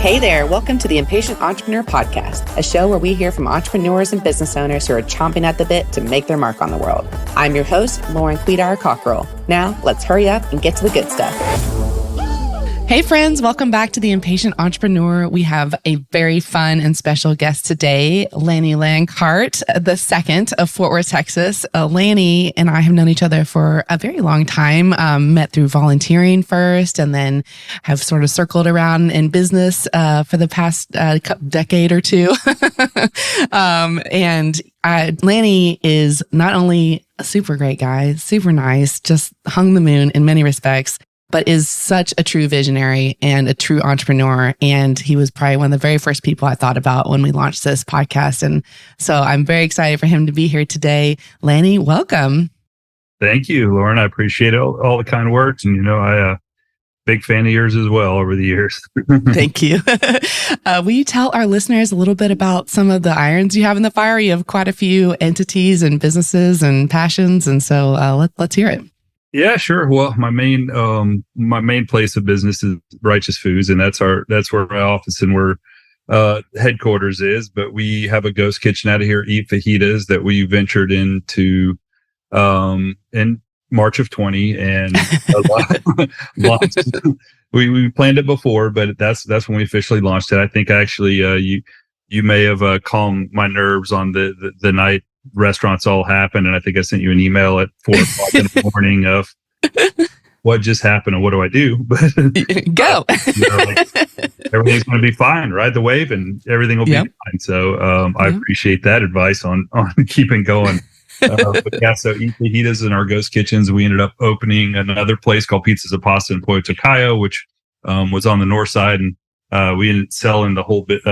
Hey there, welcome to the Impatient Entrepreneur Podcast, a show where we hear from entrepreneurs and business owners who are chomping at the bit to make their mark on the world. I'm your host, Lauren Queedar-Cockrell. Now, let's hurry up and get to the good stuff. Hey friends, welcome back to the Impatient Entrepreneur. We have a very fun and special guest today, Lanny Lancarte II of Fort Worth, Texas. Lanny and I have known each other for a very long time, met through volunteering first, and then have sort of circled around in business for the past decade or two. Lanny is not only a super great guy, super nice, just hung the moon in many respects, but is such a true visionary and a true entrepreneur. And he was probably one of the very first people I thought about when we launched this podcast. And so I'm very excited for him to be here today. Lanny, welcome. Thank you, Lauren. I appreciate all the kind words. And, I big fan of yours as well over the years. Thank you. Will you tell our listeners a little bit about some of the irons you have in the fire? You have quite a few entities and businesses and passions. And so let's hear it. Yeah, sure. Well, my main place of business is Righteous Foods, and that's where my office and where headquarters is. But we have a ghost kitchen out of here, Eat Fajitas, that we ventured into in March of 20, and we planned it before, but that's when we officially launched it. I think actually you may have calmed my nerves on the night restaurants all happened, and I think I sent you an email at 4:00 in the morning of what just happened and what do I do? But go. Everything's going to be fine, ride the wave, and everything will be fine. So I appreciate that advice on keeping going. But yeah, so Eat Fajitas in our ghost kitchens. We ended up opening another place called Zapasta in Pollo, Tocayo, which was on the north side, and we ended up selling the whole bit.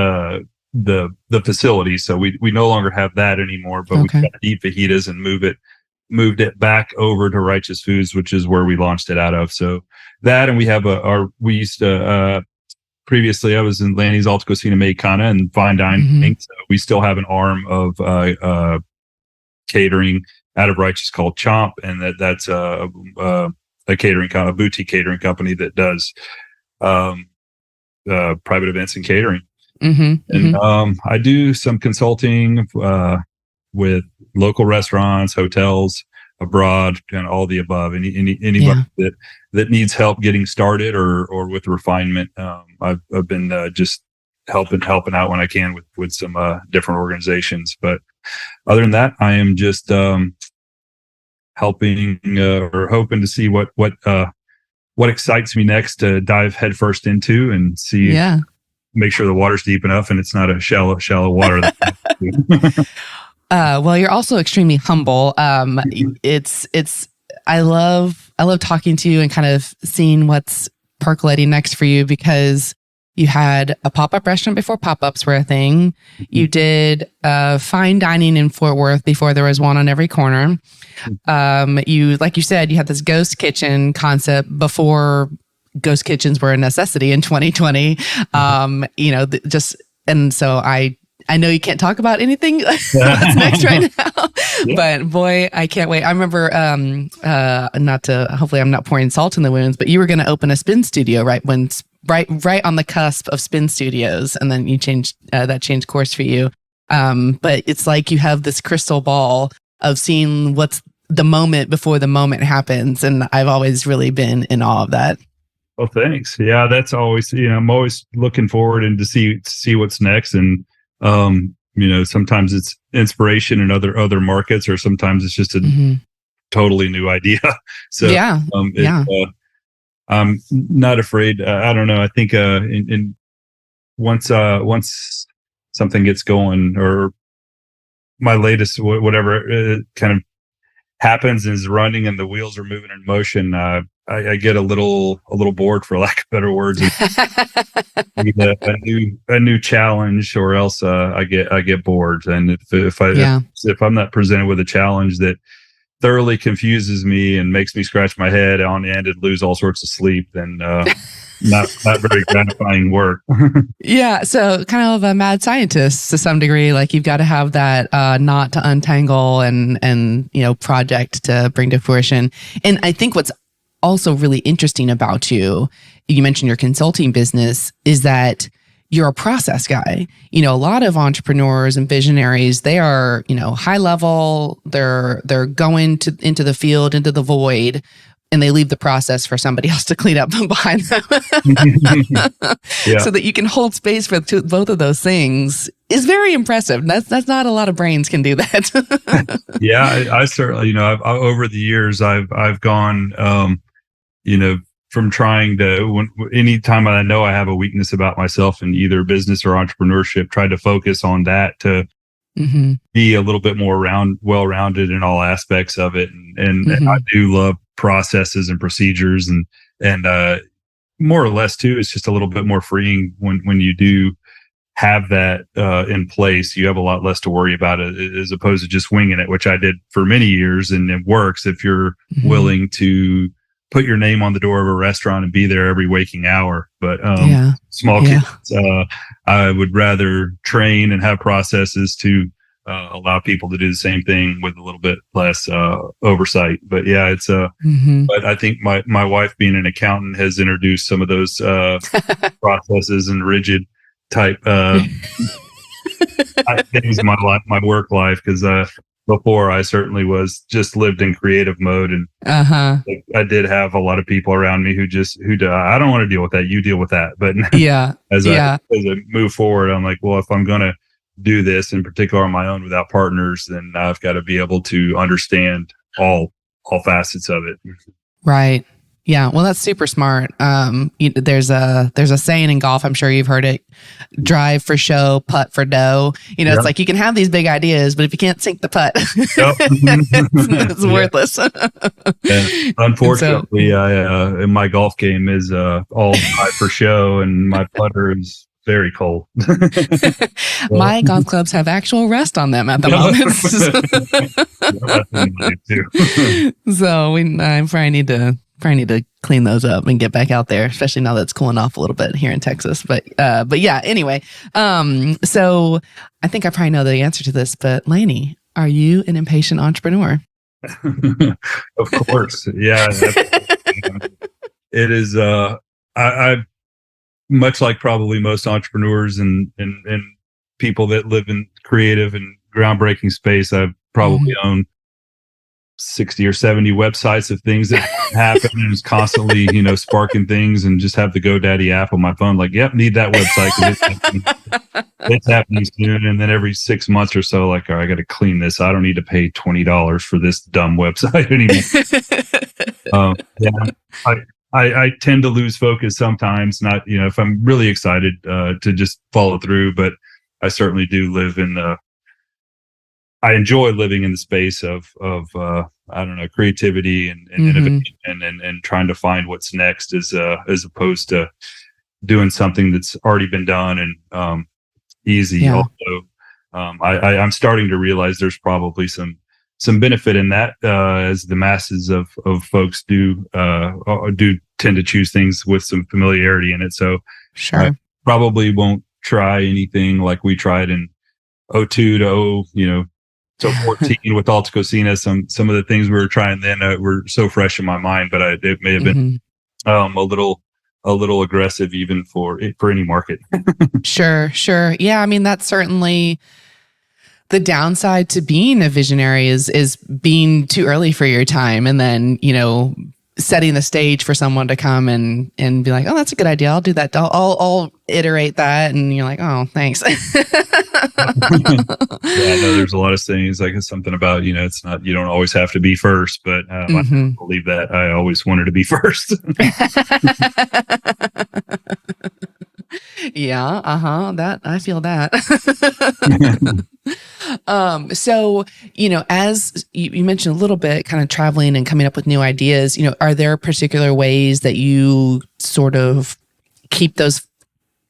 The facility, so we no longer have that anymore, but we got Eat Fajitas and moved it back over to Righteous Foods, which is where we launched it out of. So that, and we have we used to previously I was in Lanny's Alta Cocina Mexicana and fine dining. So we still have an arm of catering out of Righteous called CHOMP, and that's a catering a boutique catering company that does private events and catering. I do some consulting with local restaurants, hotels abroad, and all the above. Anybody that needs help getting started or with refinement. I've been just helping out when I can with some different organizations. But other than that, I am just helping or hoping to see what excites me next to dive headfirst into and see. Yeah. Make sure the water's deep enough and it's not a shallow water. Well, you're also extremely humble. I love talking to you and kind of seeing what's percolating next for you, because you had a pop-up restaurant before pop-ups were a thing. You did fine dining in Fort Worth before there was one on every corner. Like you said, you had this ghost kitchen concept before ghost kitchens were a necessity in 2020. And so I know you can't talk about anything that's next right now, but boy, I can't wait. I remember, hopefully I'm not pouring salt in the wounds, but you were going to open a spin studio right on the cusp of spin studios. And then you changed course for you. But it's like you have this crystal ball of seeing what's the moment before the moment happens. And I've always really been in awe of that. Well, thanks. Yeah, that's always, I'm always looking forward and to see what's next. And, sometimes it's inspiration in other markets, or sometimes it's just a totally new idea. So, I'm not afraid. I don't know. I think, once something gets going, or my latest, whatever kind of happens and is running and the wheels are moving in motion, I get a little bored, for lack of better words. a new challenge, or else I get bored. And if I'm not presented with a challenge that thoroughly confuses me and makes me scratch my head on end and lose all sorts of sleep, then not very gratifying work. Yeah, so kind of a mad scientist to some degree. Like, you've got to have that knot to untangle and project to bring to fruition. And I think what's also really interesting about you mentioned your consulting business, is that you're a process guy. A lot of entrepreneurs and visionaries, they are, high level, they're going into the field, into the void, and they leave the process for somebody else to clean up behind them. Yeah. So that you can hold space for both of those things is very impressive. That's not a lot of brains can do that. Yeah, I certainly, I've over the years, I've gone, from trying to, anytime I know I have a weakness about myself in either business or entrepreneurship, try to focus on that to be a little bit more well-rounded in all aspects of it. And I do love processes and procedures and more or less too, it's just a little bit more freeing when you do have that in place. You have a lot less to worry about it as opposed to just winging it, which I did for many years, and it works if you're willing to put your name on the door of a restaurant and be there every waking hour. But small kids, I would rather train and have processes to allow people to do the same thing with a little bit less oversight. But yeah, it's but I think my wife being an accountant has introduced some of those processes and rigid type things in my work life, because before I certainly was just lived in creative mode, and I did have a lot of people around me who I don't want to deal with that. You deal with that. But as I move forward, I'm like, well, if I'm going to do this in particular on my own without partners, then I've got to be able to understand all facets of it. Right. Yeah. Well, that's super smart. There's a saying in golf, I'm sure you've heard it: drive for show, putt for dough. It's like you can have these big ideas, but if you can't sink the putt, it's worthless. Yeah. Unfortunately, in my golf game is all drive for show, and my putter is very cold. My golf clubs have actual rust on them at the moment. So I probably need to clean those up and get back out there, especially now that it's cooling off a little bit here in Texas. But yeah, anyway. So I think I probably know the answer to this, but Lanny, are you an impatient entrepreneur? Of course. Yeah. It is, I much like probably most entrepreneurs and people that live in creative and groundbreaking space, I've probably owned 60 or 70 websites of things that happen, and it's constantly, sparking things, and just have the GoDaddy app on my phone. Like, yep, need that website. 'Cause it's happening soon. And then every 6 months or so, like, all right, I got to clean this. I don't need to pay $20 for this dumb website anymore. I tend to lose focus sometimes, not, if I'm really excited to just follow through, but I certainly do live in I enjoy living in the space of I don't know, creativity and innovation and trying to find what's next as opposed to doing something that's already been done and easy. Yeah. Also, I'm starting to realize there's probably some benefit in that as the masses of folks do tend to choose things with some familiarity in it. So sure. I probably won't try anything like we tried in 02 to 14 with Alta Cocina. Some of the things we were trying then were so fresh in my mind, but it may have been a little aggressive even for any market. Sure. Yeah, I mean, that's certainly the downside to being a visionary is being too early for your time, and then setting the stage for someone to come and be like, oh, that's a good idea. I'll do that. I'll iterate that. And you're like, oh, thanks. Yeah, I know there's a lot of things, like it's something about, it's not, you don't always have to be first, but I believe that I always wanted to be first. Yeah. That I feel that. So, as you mentioned a little bit, kind of traveling and coming up with new ideas, are there particular ways that you sort of keep those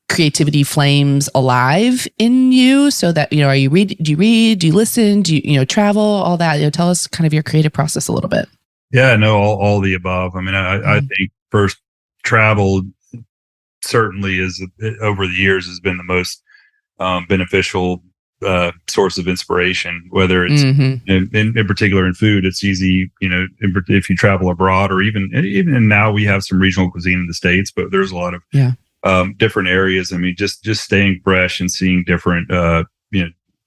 creativity flames alive in you so that, do you read, do you listen, do you, travel, all that, tell us kind of your creative process a little bit. Yeah, no, all the above. I mean, I think first travel certainly is over the years has been the most beneficial source of inspiration, whether it's in particular in food. It's easy, if you travel abroad, or even now we have some regional cuisine in the States, but there's a lot of different areas. I mean, just staying fresh and seeing different,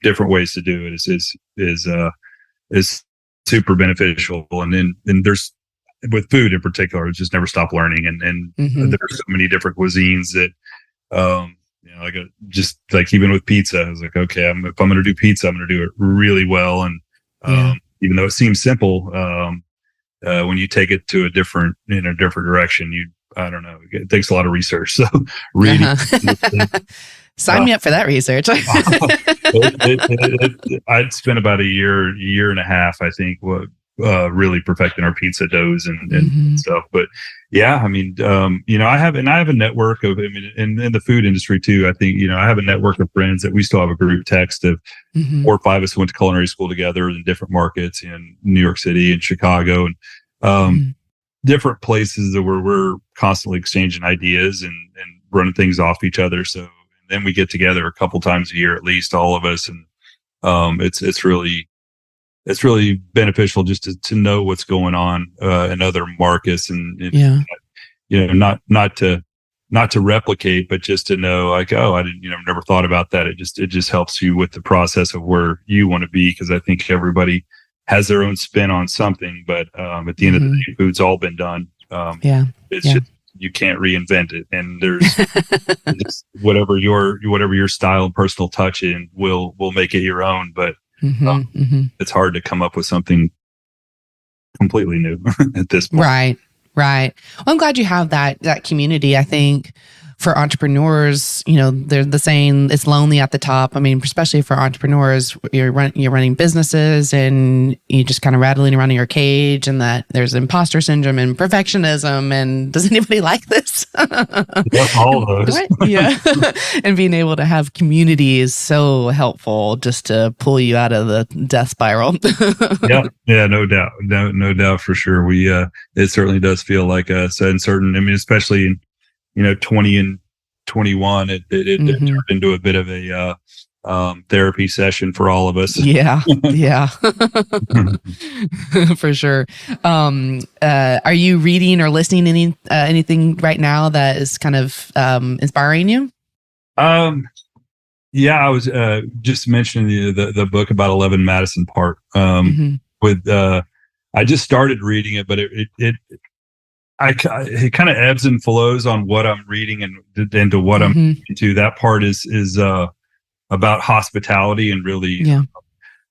different ways to do it is super beneficial. And then there's, with food in particular, just never stop learning. And there's so many different cuisines that, just like even with pizza, I was like, okay, if I'm going to do pizza, I'm going to do it really well. And even though it seems simple, when you take it to a different direction, I don't know, it takes a lot of research. So reading, sign me up for that research. I'd spent about a year and a half, I think, really perfecting our pizza doughs and stuff. But yeah, I mean, I have a network of, in the food industry too. I think, I have a network of friends that we still have a group text of 4 or 5 of us who went to culinary school together in different markets in New York City and Chicago and different places where we're constantly exchanging ideas and running things off each other. So then we get together a couple times a year, at least, all of us. And it's really beneficial just to know what's going on in other markets and not to replicate, but just to know, like, oh, I didn't, never thought about that. It just helps you with the process of where you want to be. Because I think everybody has their own spin on something, but at the end of the day, food's all been done. Just, you can't reinvent it. And there's whatever your style and personal touch in will make it your own. But it's hard to come up with something completely new at this point. Right. Well, I'm glad you have that community. I think for entrepreneurs, they're the saying, it's lonely at the top. I mean, especially for entrepreneurs, you're running businesses and you just kind of rattling around in your cage, and that there's imposter syndrome and perfectionism. And does anybody like this? Yep, all of those. Yeah. And being able to have community is so helpful just to pull you out of the death spiral. Yeah, no doubt. No doubt for sure. It certainly does feel like us, and especially in 20 and 21, it turned into a bit of a therapy session for all of us. Yeah. For sure. Are you reading or listening anything right now that is kind of inspiring you? Yeah, I was just mentioning the book about 11 Madison Park. I just started reading it, but it kind of ebbs and flows on what I'm reading and to what I'm into. That part is about hospitality and really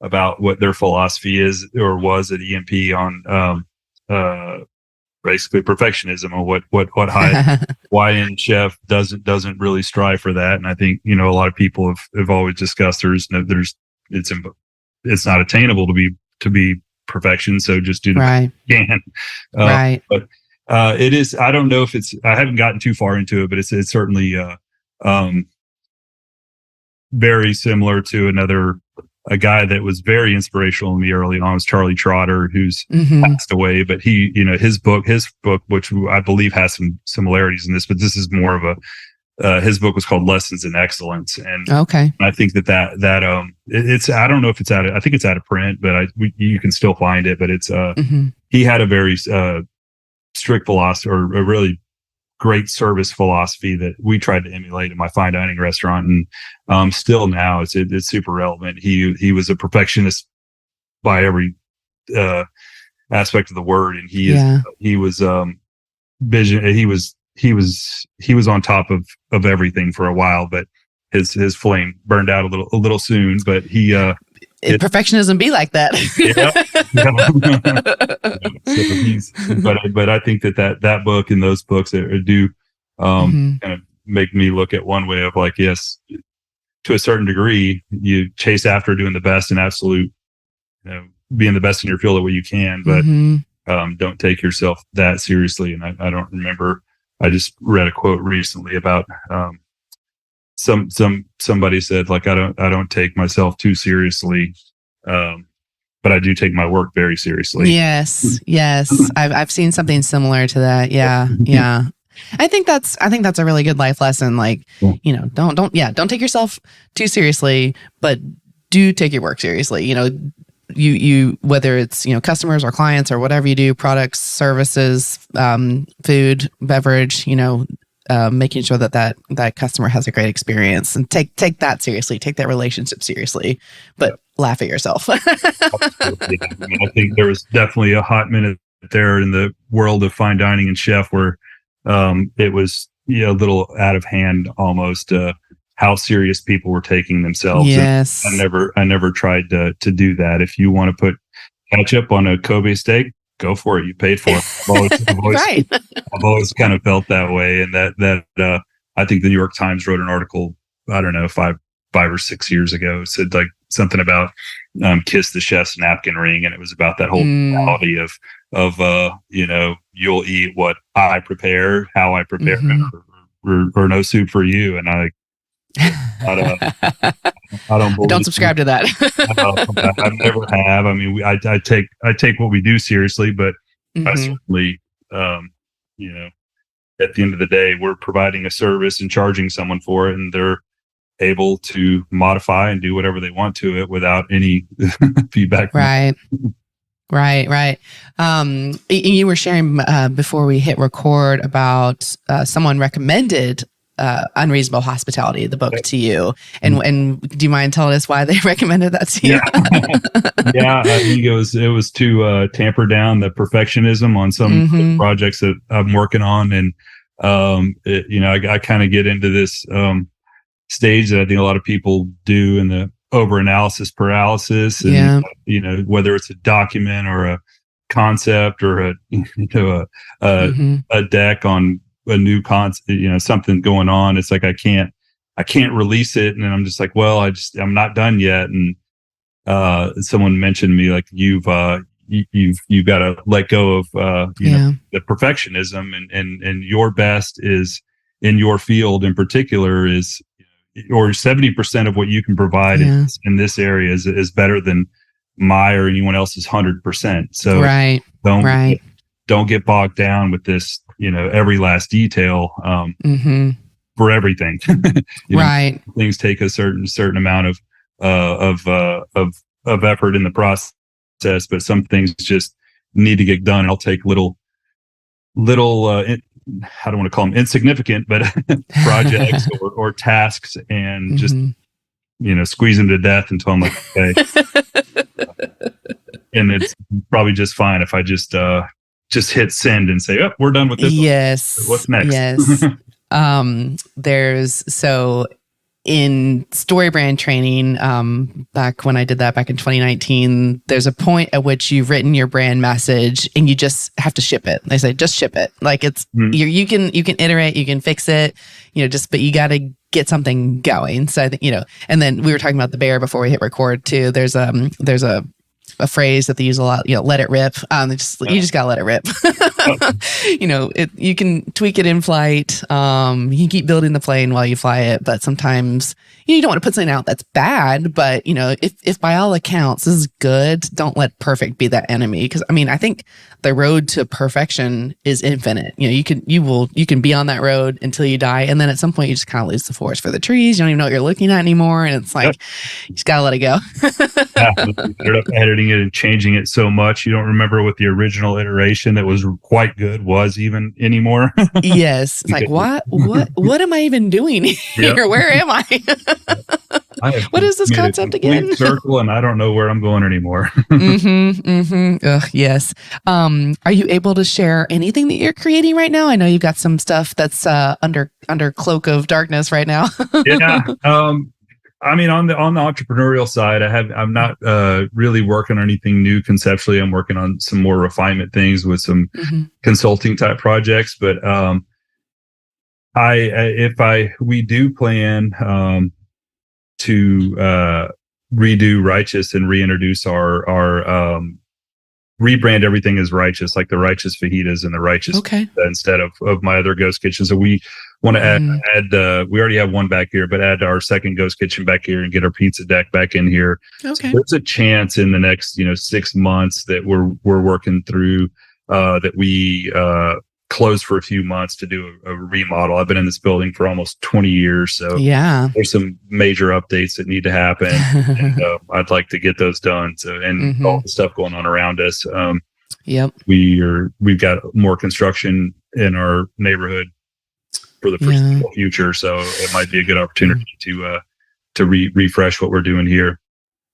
about what their philosophy is or was at EMP on basically perfectionism, or what high-end chef doesn't really strive for that. And I think a lot of people have always discussed it's not attainable to be perfection. So just do the best you can. But it is. I don't know if I haven't gotten too far into it, but it's certainly very similar to a guy that was very inspirational in me early on, was Charlie Trotter, who's passed away. But he, his book, which I believe has some similarities in this, but this is more of his book was called Lessons in Excellence. And I think that it's, I don't know if it's I think it's out of print, but you can still find it. But it's he had a very strict philosophy, or a really great service philosophy that we tried to emulate in my fine dining restaurant, and still now it's super relevant. He was a perfectionist by every aspect of the word, and he was vision. He was on top of everything for a while, but his flame burned out a little soon. But perfectionism be like that. But I think that book and those books do kind of make me look at one way of like, yes, to a certain degree, you chase after doing the best and absolute, being the best in your field at what you can, but don't take yourself that seriously. And I don't remember. I just read a quote recently about somebody said, like, I don't take myself too seriously, but I do take my work very seriously. Yes. I've seen something similar to that. Yeah. I think that's a really good life lesson. Like, don't take yourself too seriously, but do take your work seriously. You whether it's customers or clients or whatever you do, products, services, food, beverage, making sure that customer has a great experience, and take that seriously, take that relationship seriously, but laugh at yourself. Absolutely. I mean, I think there was definitely a hot minute there in the world of fine dining and chef where it was a little out of hand almost, how serious people were taking themselves. Yes. And I never tried to do that. If you want to put ketchup on a Kobe steak, go for it. You paid for it. I've always kind of felt that way. And that I think the New York Times wrote an article, I don't know, five or 6 years ago, said like something about kiss the chef's napkin ring. And it was about that whole reality of you'll eat what I prepare, how I prepare it, or no soup for you. And I don't subscribe to that. I never have. I mean, I take what we do seriously, but I certainly, at the end of the day, we're providing a service and charging someone for it, and they're able to modify and do whatever they want to it without any feedback. Right. You were sharing before we hit record about someone recommended Unreasonable Hospitality, the book, to you. And do you mind telling us why they recommended that to you? Yeah, I think it was to tamper down the perfectionism on some projects that I'm working on. And, I kind of get into this stage that I think a lot of people do in the over-analysis paralysis. And, whether it's a document or a concept or a deck on a new concept, something going on. It's like I can't release it, and then I'm just like, well, I'm not done yet. And someone mentioned me like you've got to let go of the perfectionism, and your best is in your field in particular is, or 70% of what you can provide in this area is better than my or anyone else's 100%. So don't get bogged down with this, every last detail for everything. Things take a certain amount of effort in the process, but some things just need to get done. I'll take little I don't want to call them insignificant, but projects or tasks, and just squeeze them to death until I'm like, okay. And it's probably just fine if I just hit send and say, oh, we're done with this. Yes. What's next? Yes. In story brand training, back when I did that back in 2019, there's a point at which you've written your brand message and you just have to ship it. They say, just ship it. Like it's, you can iterate, you can fix it, but you got to get something going. So I think, and then we were talking about the bear before we hit record too. There's a phrase that they use a lot, let it rip. You just gotta let it rip. You can tweak it in flight. You can keep building the plane while you fly it, but sometimes you don't want to put something out that's bad. But if by all accounts this is good, don't let perfect be that enemy. Because I think the road to perfection is infinite. You can be on that road until you die, and then at some point you just kind of lose the forest for the trees. You don't even know what you're looking at anymore, and it's like you just gotta let it go. You ended up editing it and changing it so much you don't remember what the original iteration that was quite good was even anymore. Yes, it's like what am I even doing here? Yep. Where am I? What is this concept again? Circle, and I don't know where I'm going anymore. Yes. Are you able to share anything that you're creating right now? I know you've got some stuff that's under cloak of darkness right now. Yeah. On the entrepreneurial side, I'm not really working on anything new conceptually. I'm working on some more refinement things with some consulting type projects. But we do plan to redo Righteous and reintroduce our rebrand everything as Righteous, like the Righteous Fajitas and the Righteous instead of my other ghost kitchen. So we want to add we already have one back here, but add our second ghost kitchen back here and get our pizza deck back in here. Okay. So there's a chance in the next 6 months that we're working through that we closed for a few months to do a remodel. I've been in this building for almost 20 years, so there's some major updates that need to happen. And I'd like to get those done. So and all the stuff going on around us. We've got more construction in our neighborhood for the foreseeable future. So it might be a good opportunity to refresh what we're doing here.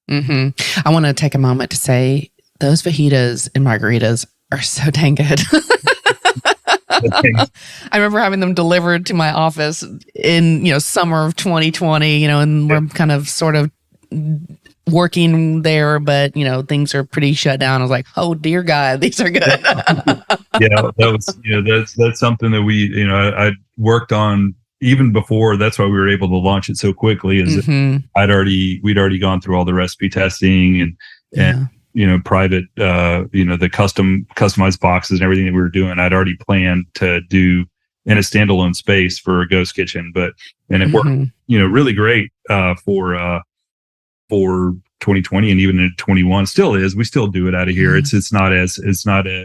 I want to take a moment to say those fajitas and margaritas are so dang good. I remember having them delivered to my office in, summer of 2020, and we're kind of sort of working there, but things are pretty shut down. I was like, oh dear God, these are good. Yeah, that was, that's something that I worked on even before. That's why we were able to launch it so quickly. Is we'd already gone through all the recipe testing and private, the customized boxes and everything that we were doing. I'd already planned to do in a standalone space for a ghost kitchen, and it worked, really great for 2020 and even in 21. Still is. We still do it out of here.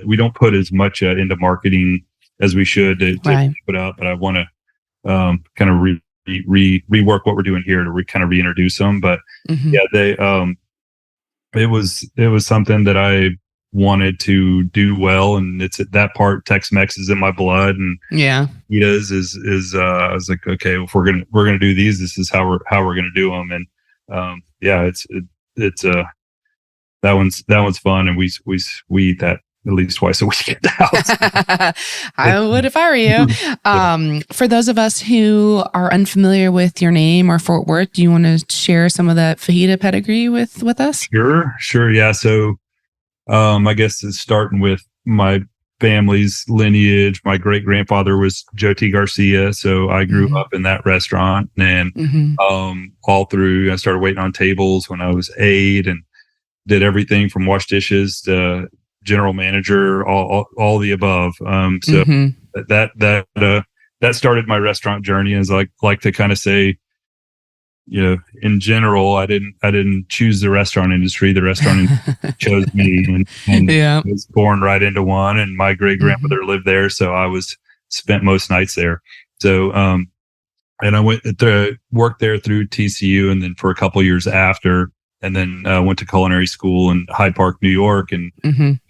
We don't put as much into marketing as we should to put out, but I want to kind of rework what we're doing here to kind of reintroduce them. But it was something that I wanted to do well, and it's at that part. Tex-Mex is in my blood, and fajitas is I was like, okay, if we're gonna do these, this is how we're gonna do them. And it's that one's fun, and we eat that at least twice a week at the house. I would if I were you. For those of us who are unfamiliar with your name or Fort Worth, do you want to share some of that fajita pedigree with us? Sure. Yeah. So, I guess it's starting with my family's lineage. My great grandfather was Joe T. Garcia. So I grew up in that restaurant, and all through, I started waiting on tables when I was 8 and did everything from wash dishes to general manager, all the above. So that started my restaurant journey. As I like to kind of say, in general, I didn't choose the restaurant industry. The restaurant industry chose me, and I was born right into one. And my great grandmother lived there, so I spent most nights there. So, and I went to work there through TCU, and then for a couple of years after. And then went to culinary school in Hyde Park, New York, and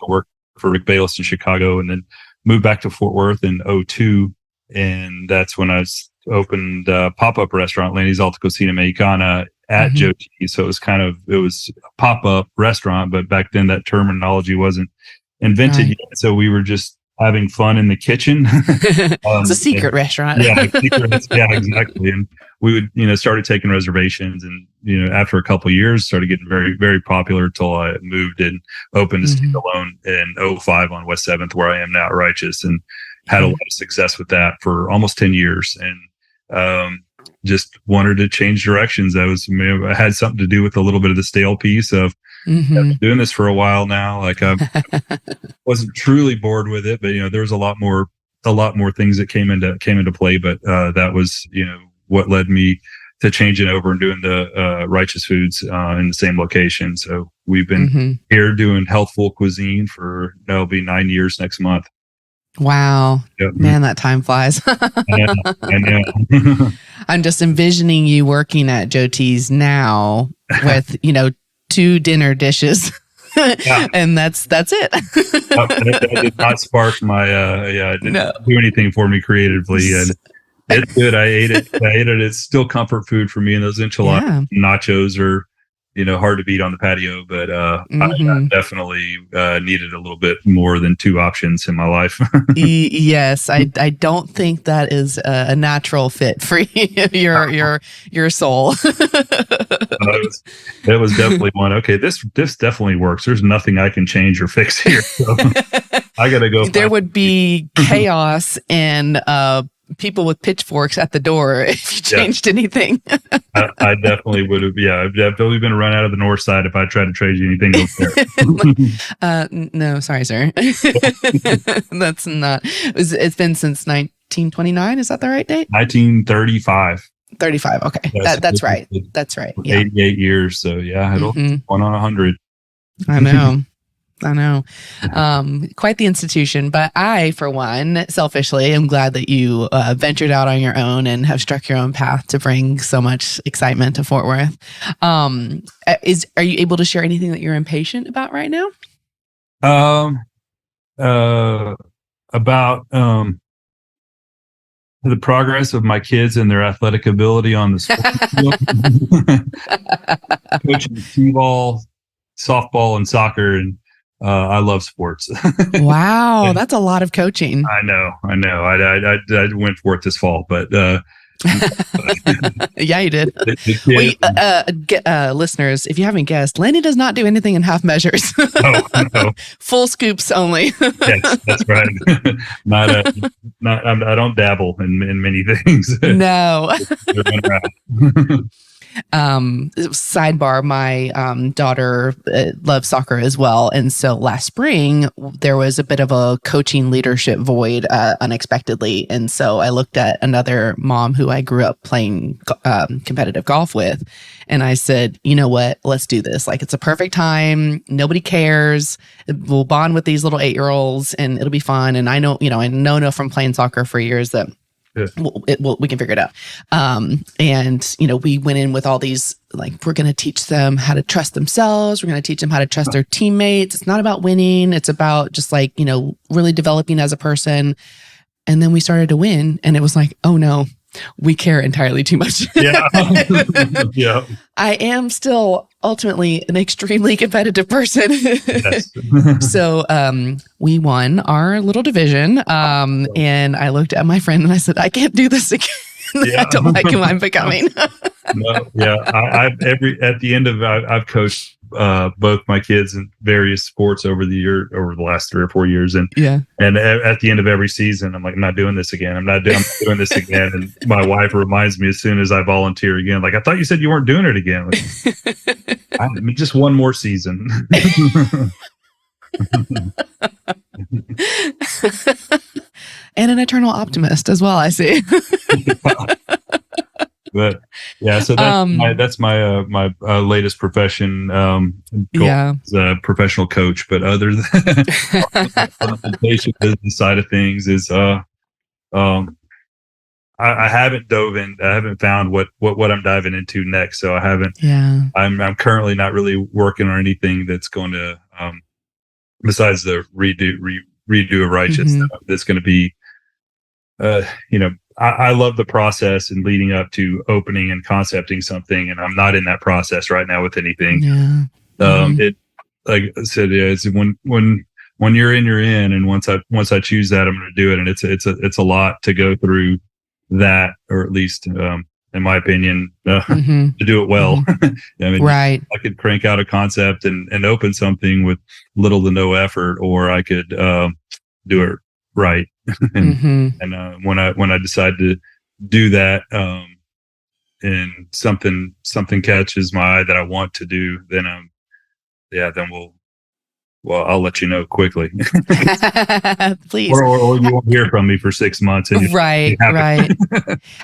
worked for Rick Bayless in Chicago, and then moved back to Fort Worth in 2002. And that's when I opened a pop-up restaurant, Lanny's Alta Cocina Mexicana, at Joe T. So it was a pop-up restaurant, but back then that terminology wasn't invented yet. So we were just having fun in the kitchen. It's a secret restaurant. Yeah, exactly. And we would, started taking reservations, and, after a couple of years, started getting very, very popular until I moved and opened a standalone in 2005 on West 7th, where I am now at Righteous, and had a lot of success with that for almost 10 years. And just wanted to change directions. I had something to do with a little bit of the stale piece of I've been doing this for a while now. Like I wasn't truly bored with it, but there was a lot more things that came into play. But that was what led me to changing over and doing the Righteous Foods in the same location. So we've been here doing healthful cuisine for it'll be 9 years next month. Wow. Yep. Man, that time flies. I know. I'm just envisioning you working at Joe T's now with, 2 dinner dishes. And that's it. That did not spark my, it didn't do anything for me creatively. And it's good. I ate it. It's still comfort food for me. And those enchiladas, nachos are, hard to beat on the patio, but I definitely needed a little bit more than 2 options in my life. Yes, I don't think that is a natural fit for your soul. That was definitely one. Okay, this definitely works. There's nothing I can change or fix here. So I got to go. There would be chaos and people with pitchforks at the door if you changed anything. I definitely would have. Yeah, I've definitely been run out of the north side if I tried to trade you anything over there. No, sorry, sir. That's not. It's been since 1929. Is that the right date? 1935. 35. Okay, yes, that's right. That's right. Yeah. 88 years. So yeah, it'll 1 on 100. I know. Quite the institution, but I, for one, selfishly am glad that you ventured out on your own and have struck your own path to bring so much excitement to Fort Worth. Are you able to share anything that you're impatient about right now? the progress of my kids and their athletic ability on the sports field. Coaching t-ball, softball, and soccer, and I love sports. Wow, that's a lot of coaching. I know. I went for it this fall, but yeah, you did. Listeners, if you haven't guessed, Lanny does not do anything in half measures. No. Full scoops only. Yes, that's right. I don't dabble in many things. No. Sidebar, my daughter loves soccer as well, and so last spring there was a bit of a coaching leadership void unexpectedly, and so I looked at another mom who I grew up playing competitive golf with, and I said, you know what, let's do this. Like, it's a perfect time. Nobody cares. We'll bond with these little 8-year-olds, and it'll be fun. And I know from playing soccer for years that yeah. We can figure it out. And, we went in with all these, like, we're going to teach them how to trust themselves. We're going to teach them how to trust their teammates. It's not about winning. It's about just like, really developing as a person. And then we started to win, and it was like, oh no, we care entirely too much. Yeah. Yeah. I am still ultimately an extremely competitive person. Yes. So we won our little division. And I looked at my friend and I said, I can't do this again. Yeah. I don't like who I'm becoming. No, yeah. I've coached both my kids in various sports over the last 3 or 4 years, and at the end of every season, I'm like, I'm not doing this again. I'm not doing this again. And my wife reminds me as soon as I volunteer again, like, I thought you said you weren't doing it again. Like, just one more season. And an eternal optimist as well, I see. But yeah, so that's my latest profession. As a professional coach. But other than the patient business side of things is, I haven't dove in. I haven't found what I'm diving into next. So I haven't. Yeah. I'm currently not really working on anything that's going to, besides the redo of Righteous. Mm-hmm. That's going to be, I love the process and leading up to opening and concepting something, and I'm not in that process right now with anything. Yeah. It, like I said, it's when you're in, you're in, and once I choose that, I'm going to do it, and it's a lot to go through that, or at least in my opinion, to do it well. Mm-hmm. I mean, right. I could crank out a concept and open something with little to no effort, or I could do it right. And when I decide to do that, and something catches my eye that I want to do, then I'll let you know quickly. Please. Or you won't hear from me for 6 months. And right.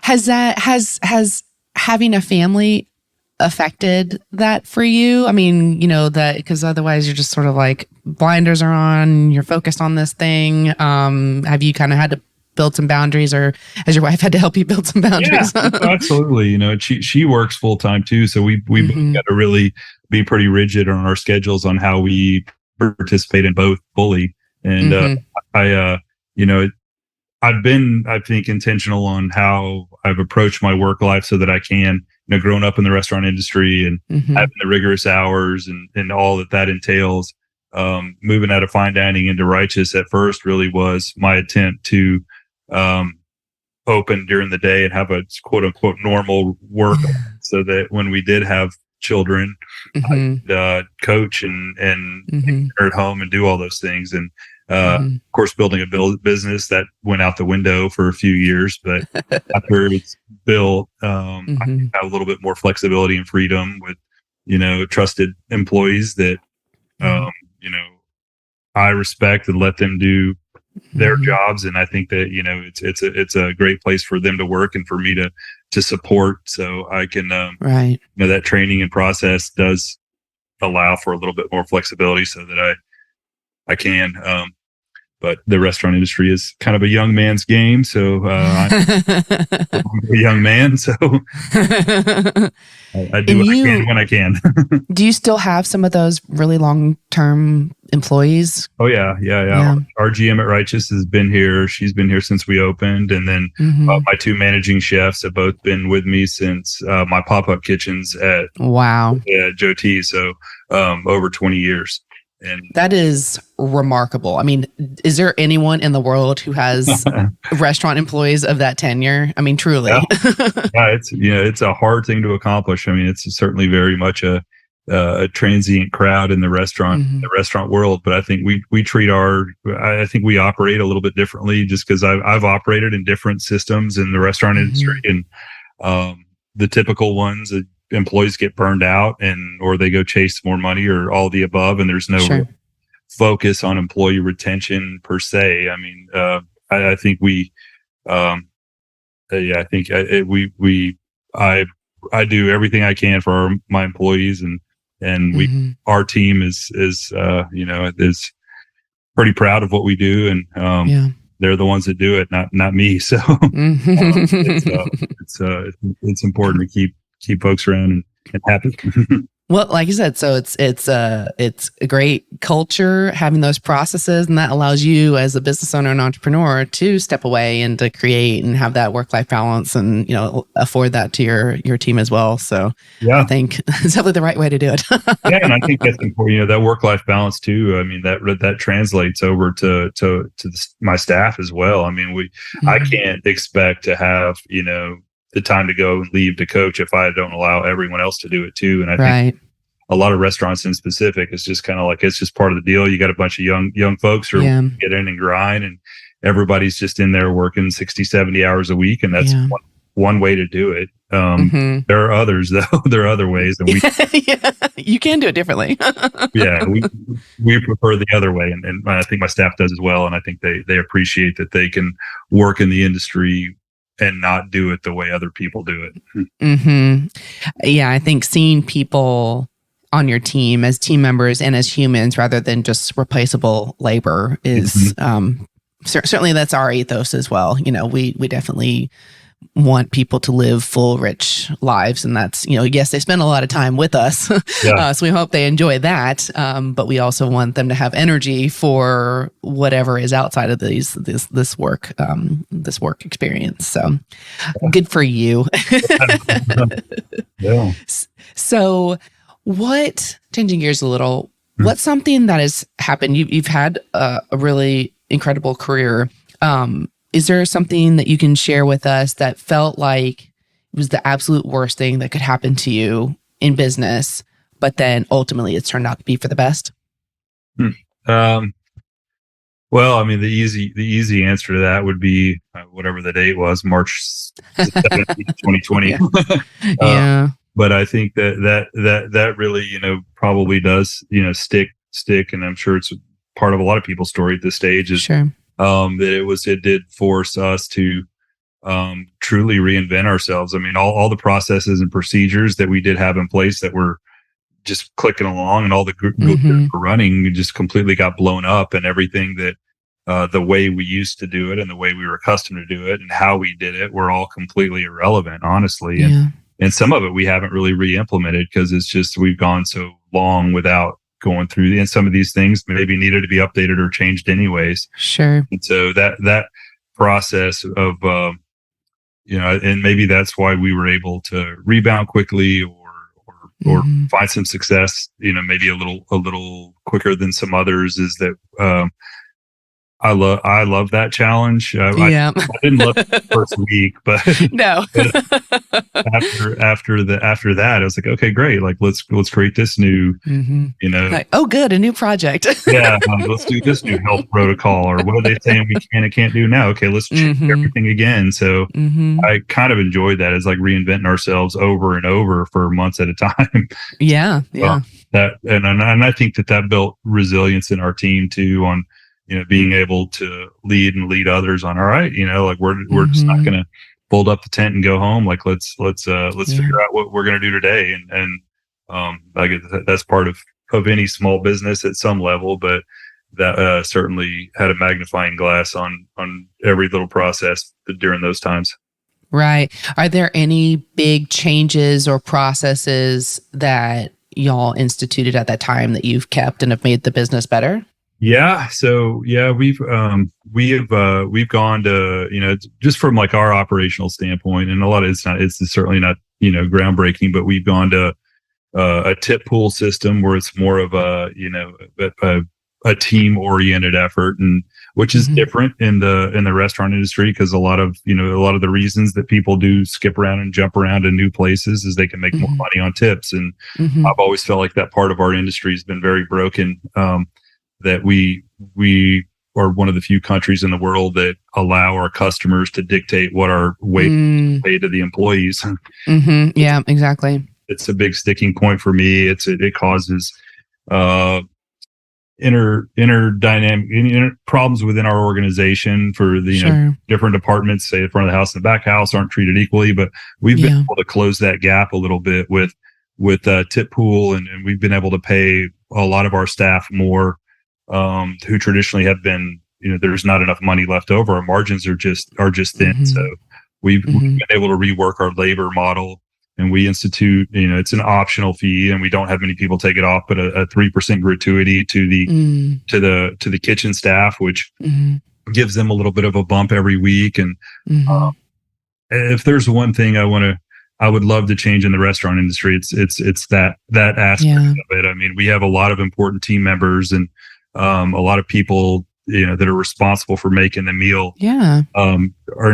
Has having a family affected that for you? I mean, because otherwise you're just sort of like blinders are on, you're focused on this thing. Have you kind of had to build some boundaries, or has your wife had to help you build some boundaries? Yeah, absolutely. She works full time too. So we both got to really be pretty rigid on our schedules on how we participate in both fully. And I've been, I think, intentional on how I've approached my work life so that I can, growing up in the restaurant industry and having the rigorous hours and all that entails, moving out of fine dining into Righteous at first really was my attempt to open during the day and have a quote unquote normal work so that when we did have children, I'd coach and at home and do all those things. And of course, building a business that went out the window for a few years, but after it's built, I have a little bit more flexibility and freedom with, trusted employees that, I respect and let them do their jobs. And I think that, it's a great place for them to work and for me to support. So I can, that training and process does allow for a little bit more flexibility so that I can, but the restaurant industry is kind of a young man's game. So I'm a young man, so I do what I can when I can. Do you still have some of those really long-term employees? Oh yeah. Our GM at Righteous has been here. She's been here since we opened, and then my two managing chefs have both been with me since my pop-up kitchens at Joe T. So over 20 years. And that is remarkable. I mean, is there anyone in the world who has restaurant employees of that tenure? I mean, truly. Yeah, it's a hard thing to accomplish. I mean, it's certainly very much a transient crowd in the restaurant world. But I think we treat I think we operate a little bit differently, just because I've operated in different systems in the restaurant industry, and the typical ones that employees get burned out or they go chase more money or all the above, and there's no focus on employee retention per se. I mean, I think I do everything I can for my employees, and our team is pretty proud of what we do, and they're the ones that do it, not me. So it's important to keep folks around and happy. Well, like you said, so it's a great culture having those processes, and that allows you as a business owner and entrepreneur to step away and to create and have that work-life balance, and afford that to your team as well. So I think it's definitely the right way to do it. Yeah, and I think that's important. That work-life balance too. I mean, that translates over to my staff as well. I mean, I can't expect to have the time to go and leave to coach if I don't allow everyone else to do it too. And I think a lot of restaurants in specific, it's just kind of like, it's just part of the deal. You got a bunch of young folks who get in and grind, and everybody's just in there working 60, 70 hours a week. And that's one way to do it. There are others though. There are other ways, and you can do it differently. we prefer the other way. And I think my staff does as well. And I think they appreciate that they can work in the industry and not do it the way other people do it. Yeah, I think seeing people on your team as team members and as humans rather than just replaceable labor is certainly that's our ethos as well. We definitely want people to live full, rich lives. And that's, yes, they spend a lot of time with us. So we hope they enjoy that. But we also want them to have energy for whatever is outside of this work experience. So good for you. So changing gears a little, what's something that has happened? You've had a really incredible career. Is there something that you can share with us that felt like it was the absolute worst thing that could happen to you in business, but then ultimately it's turned out to be for the best? Well, I mean, the easy answer to that would be whatever the date was, March 17th, 2020. But I think that really, probably does, stick. And I'm sure it's part of a lot of people's story at this stage is that it did force us to truly reinvent ourselves. I mean, all the processes and procedures that we did have in place that were just clicking along, and all the group were running, just completely got blown up, and everything that the way we used to do it and the way we were accustomed to do it and how we did it were all completely irrelevant, honestly. And some of it we haven't really re-implemented because it's just we've gone so long without going through, and some of these things maybe needed to be updated or changed anyways. And so that process of and maybe that's why we were able to rebound quickly or find some success, maybe a little quicker than some others, is that I love that challenge. I didn't love it the first week, but no. after that, I was like, okay, great. Like let's create this new, like, oh, good, a new project. Let's do this new health protocol, or what are they saying we can and can't do now? Okay, let's change everything again. So I kind of enjoyed that as like reinventing ourselves over and over for months at a time. And I think that built resilience in our team too, on being able to lead others on, all right, like we're just not going to fold up the tent and go home. Like let's figure out what we're going to do today. And I guess that's part of any small business at some level, but that certainly had a magnifying glass on every little process during those times. Right. Are there any big changes or processes that y'all instituted at that time that you've kept and have made the business better? Yeah. So we've gone to, just from like our operational standpoint, and a lot of it's certainly not, groundbreaking, but we've gone to a tip pool system where it's more of a team oriented effort, and which is different in the restaurant industry, because a lot of the reasons that people do skip around and jump around in new places is they can make more money on tips. And I've always felt like that part of our industry has been very broken. That we are one of the few countries in the world that allow our customers to dictate what our wages pay to the employees. Yeah, exactly. It's a big sticking point for me. It causes inner problems within our organization for the different departments. Say the front of the house and the back house aren't treated equally, but we've been able to close that gap a little bit with tip pool, and we've been able to pay a lot of our staff more, who traditionally have been, there's not enough money left over. Our margins are just thin. So we've been able to rework our labor model, and we institute, it's an optional fee, and we don't have many people take it off, but a 3% gratuity to the kitchen staff, which gives them a little bit of a bump every week. And if there's one thing I would love to change in the restaurant industry, it's that aspect of it. I mean, we have a lot of important team members, and a lot of people, that are responsible for making the meal, are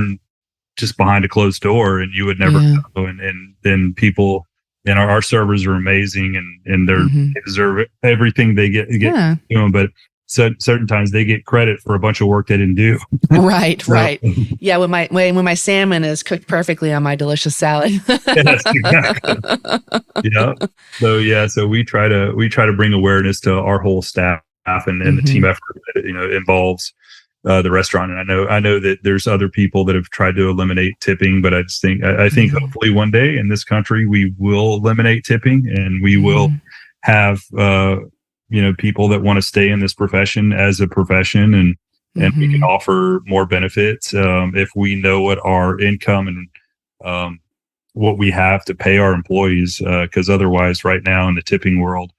just behind a closed door, and you would never know. And people, and our servers are amazing, and they deserve everything they get doing, but certain times they get credit for a bunch of work they didn't do. Right. Yeah. When my salmon is cooked perfectly on my delicious salad. Yes, exactly. So we try to bring awareness to our whole staff and the team effort that involves the restaurant. And I know that there's other people that have tried to eliminate tipping, but I think hopefully one day in this country we will eliminate tipping, and we will have people that want to stay in this profession as a profession, and we can offer more benefits if we know what our income and what we have to pay our employees, because otherwise right now in the tipping world,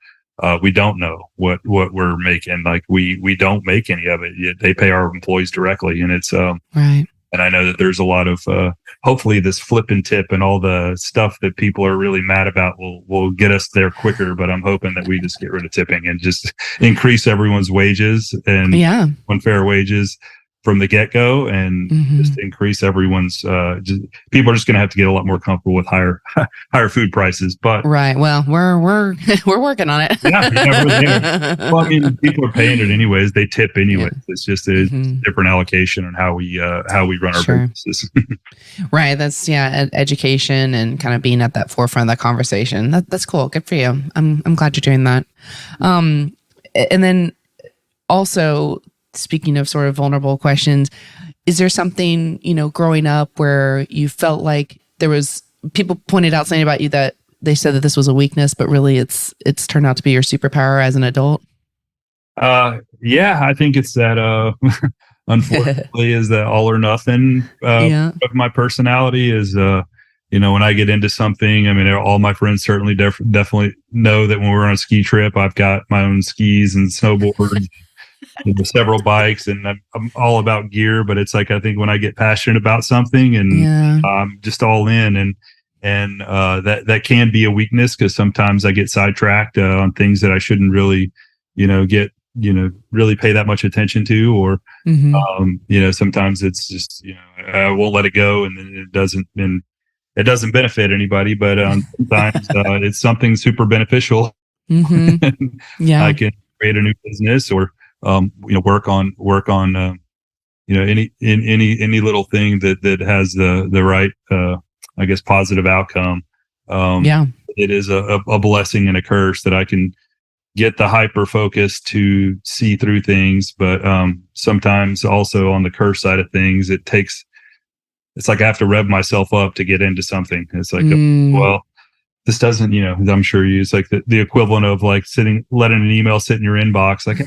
we don't know what we're making. Like we don't make any of it yet. They pay our employees directly, and it's right. And I know that there's a lot of hopefully this flip and tip and all the stuff that people are really mad about will get us there quicker. But I'm hoping that we just get rid of tipping and just increase everyone's wages and unfair wages from the get-go, and just increase everyone's people are just going to have to get a lot more comfortable with higher food prices. But well, we're working on it. Well, I mean, people are paying it anyways. They tip anyways. It's just a different allocation on how we run our businesses. Right. That's education and kind of being at that forefront of that conversation. That's cool. Good for you. I'm glad you're doing that. And then also, speaking of sort of vulnerable questions, is there something, growing up where you felt like there was people pointed out something about you that they said that this was a weakness, but really it's turned out to be your superpower as an adult? I think it's that, unfortunately, is that all or nothing of my personality is, when I get into something, I mean, all my friends certainly definitely know that when we're on a ski trip, I've got my own skis and snowboards. Several bikes, and I'm all about gear, but it's like, I think when I get passionate about something and I'm just all in, and that can be a weakness, because sometimes I get sidetracked on things that I shouldn't really, really pay that much attention to, or, sometimes it's just, I won't let it go, and then it doesn't benefit anybody, but sometimes it's something super beneficial. I can create a new business, or work on any little thing that has the right I guess positive outcome. It is a blessing and a curse that I can get the hyper focus to see through things, but sometimes also on the curse side of things, it's like I have to rev myself up to get into something. It's like, well, this doesn't, I'm sure you use like the equivalent of like letting an email sit in your inbox. Like,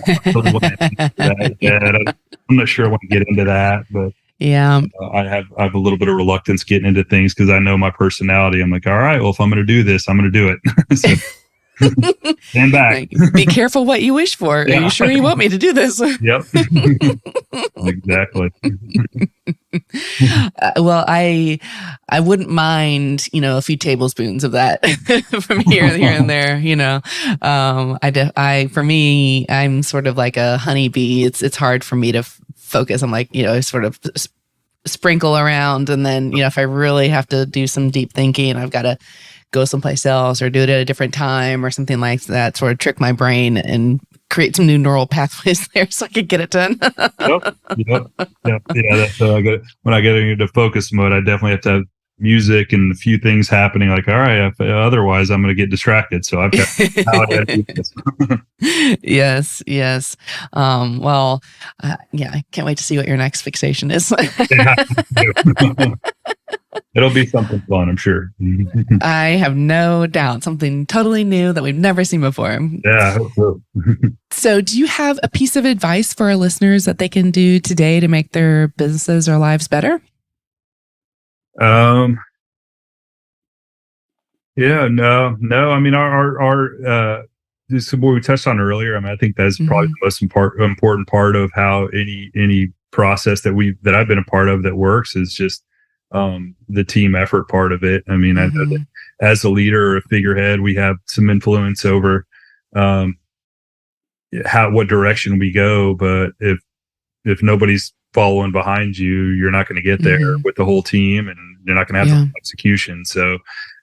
I'm not sure I want to get into that, but yeah, I have a little bit of reluctance getting into things because I know my personality. I'm like, all right, well, if I'm going to do this, I'm going to do it. So, stand back. Be careful what you wish for. Yeah. Are you sure you want me to do this? Yep. Exactly. Well, I wouldn't mind, a few tablespoons of that from here and there. For me, I'm sort of like a honeybee. It's hard for me to focus. I'm like, sort of sprinkle around, and then if I really have to do some deep thinking, I've got to go someplace else or do it at a different time or something like that, sort of trick my brain and create some new neural pathways there so I could get it done. Yep. Yeah, that's when I get into focus mode, I definitely have to have music and a few things happening. Like, all right, otherwise I'm going to get distracted. So I've got how I do this. Yes. I can't wait to see what your next fixation is. It'll be something fun, I'm sure. I have no doubt. Something totally new that we've never seen before. Yeah, I hope so. So do you have a piece of advice for our listeners that they can do today to make their businesses or lives better? No. I mean, our this is what we touched on earlier. I mean, I think that's probably the most important part of how any process that I've been a part of that works is just the team effort part of it. I mean, I know that as a leader or a figurehead, we have some influence over what direction we go. But if nobody's following behind you, you're not going to get there with the whole team, and you're not going to have the execution. So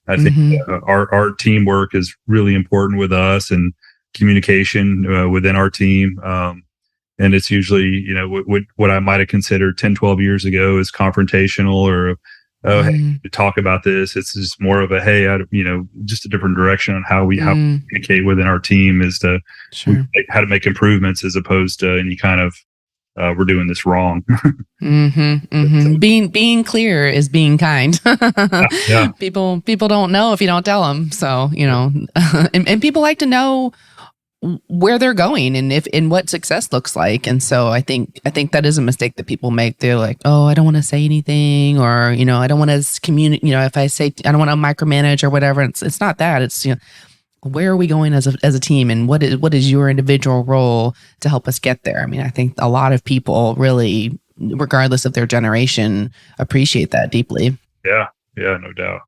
I think our teamwork is really important with us, and communication within our team. And it's usually, what I might have considered 10, 12 years ago is confrontational or, hey, to talk about this. It's just more of a, hey, just a different direction on how we communicate within our team is to how to make improvements as opposed to any kind of, we're doing this wrong. So, being clear is being kind. Yeah. People don't know if you don't tell them. So, and people like to know where they're going and what success looks like. And so I think that is a mistake that people make. They're like, oh, I don't want to say anything, or, I don't want to communicate, if I say, I don't want to micromanage or whatever. It's not that. It's, where are we going as a team, and what is your individual role to help us get there? I mean, I think a lot of people really, regardless of their generation, appreciate that deeply. Yeah, no doubt.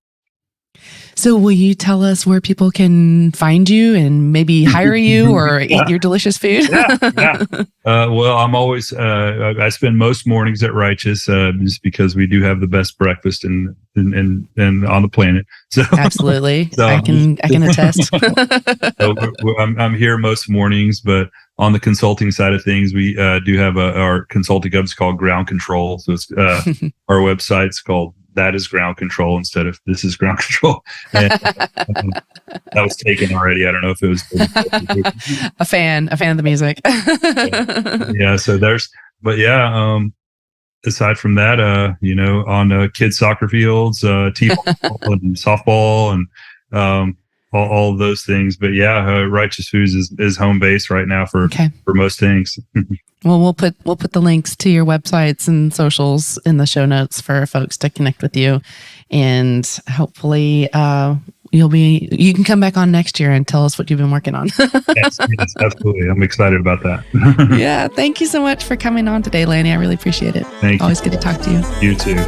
So will you tell us where people can find you and maybe hire you or eat your delicious food? Yeah. Well, I'm always, I spend most mornings at Righteous just because we do have the best breakfast in on the planet. So absolutely. So, I can attest. So I'm here most mornings, but on the consulting side of things, we do have our consulting hub is called Ground Control. So it's our website's called That Is Ground Control instead of This Is Ground Control. And, that was taken already. I don't know if it was a fan of the music. Yeah. So aside from that, on kids soccer fields, t-ball and softball and all of those things. But Righteous Foods is home base right now for most things. Well, we'll put the links to your websites and socials in the show notes for folks to connect with you, and hopefully you can come back on next year and tell us what you've been working on. Yes, absolutely. I'm excited about that. Yeah, thank you so much for coming on today, Lanny. I really appreciate it. Thank you. Always good to talk to you. You too.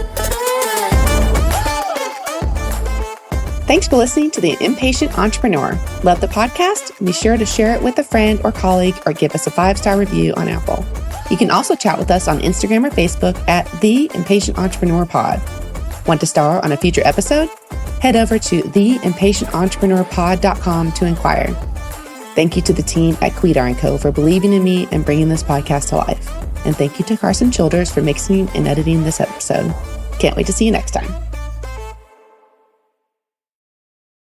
Thanks for listening to The Impatient Entrepreneur. Love the podcast? Be sure to share it with a friend or colleague, or give us a 5-star review on Apple. You can also chat with us on Instagram or Facebook at The Impatient Entrepreneur Pod. Want to star on a future episode? Head over to theimpatiententrepreneur.com to inquire. Thank you to the team at Culinary Co. for believing in me and bringing this podcast to life. And thank you to Carson Childers for mixing and editing this episode. Can't wait to see you next time.